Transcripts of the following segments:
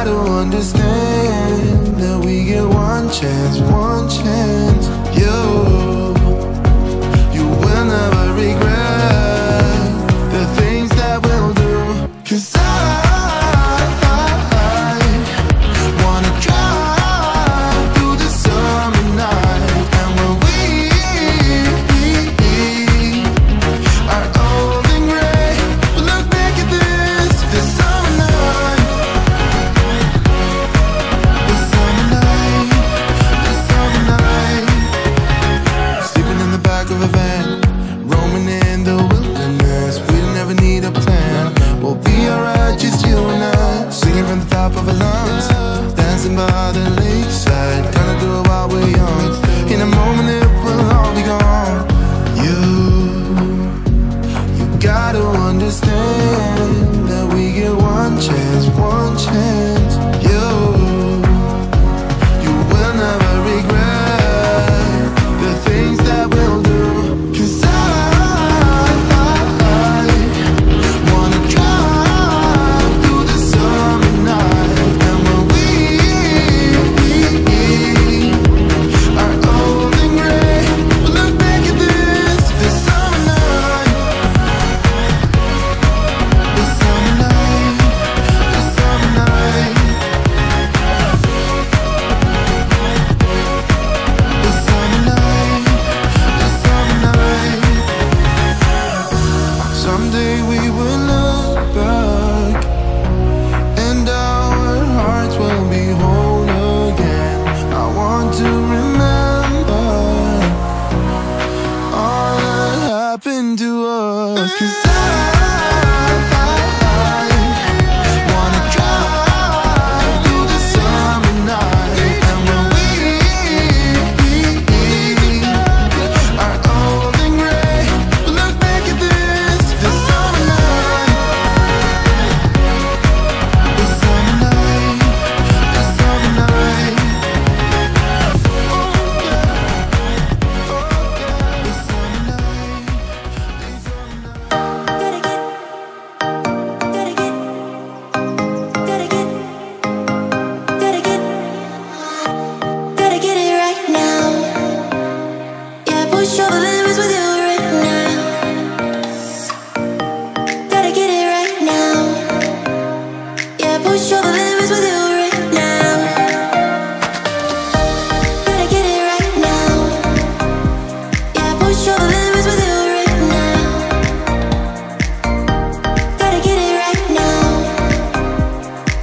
gotta understand that we get one chance, one chance. You will never regret the things that we'll do. 'Cause I wanna drive through the summer night. And when we are old and gray, we'll look back at this summer night. This summer night, this summer night. Sleeping in the back of a van, roaming in the wilderness. We'll never need a plan, we'll be alright, just you and I. Singing from the top of our lungs, dancing by the lakeside. Gonna do it while we're young. In a moment it will all be gone. You gotta understand that we get one chance, one chance. You will never regret the things that we'll do. 'Cause I wanna drive through the summer night. And when we are old and gray, we'll look back at this summer night. This summer night, this summer night. This summer night, this summer night. Someday we will look back and our hearts will be whole again. I want to remember all that happened to us. 'Cause I wanna drive through the summer night. And when we are old and gray, we'll look back at this summer night. This summer night, this summer night. This summer night, this summer Gotta get it right now. Yeah, push all the limits with you right now. Gotta get it right now. Yeah, push all the limits with you right now. Gotta get it right now. Yeah, push all the limits with you right now. Gotta get it right now.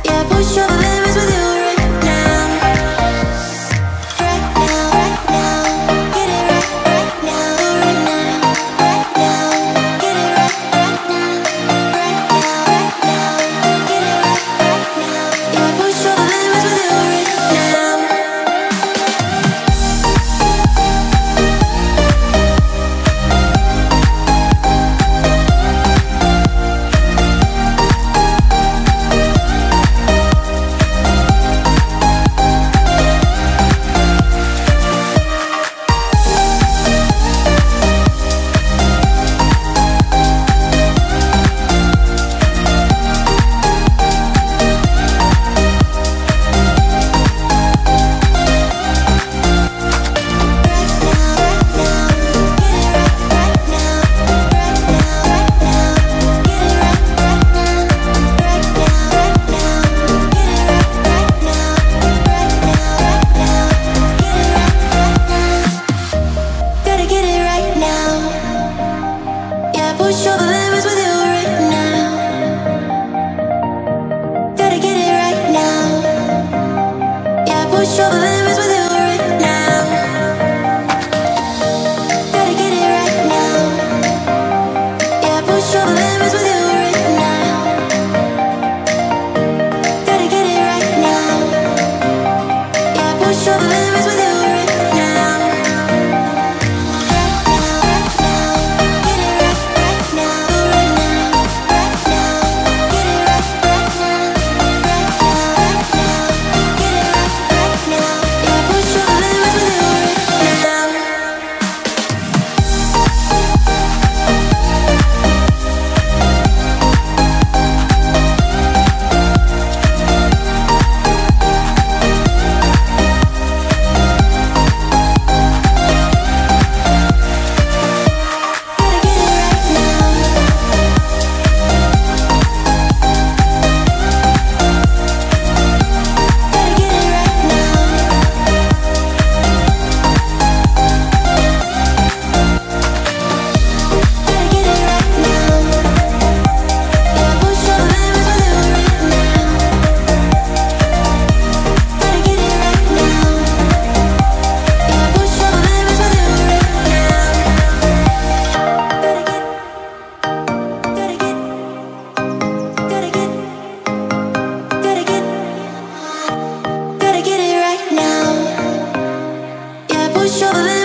Yeah, push all the limits with you right now. Right now, right now. Get it right now. Right now, right now. Get it right now. Right now, right now. Get it right now. Yeah, push all the limits with you right now. Gotta get it right now. Yeah, push all the limits with you right now. Gotta get it right now. Yeah, push all the limits with you right now. Gotta get it right now. Yeah, push all the limits with you right now. Gotta get it right now. Yeah, push all the limits with you right now. Right now, get it right now. Right now, right now. Get it right now. Right now, right now. Get it right now. Yeah, push all the limits with you right now. shoveling.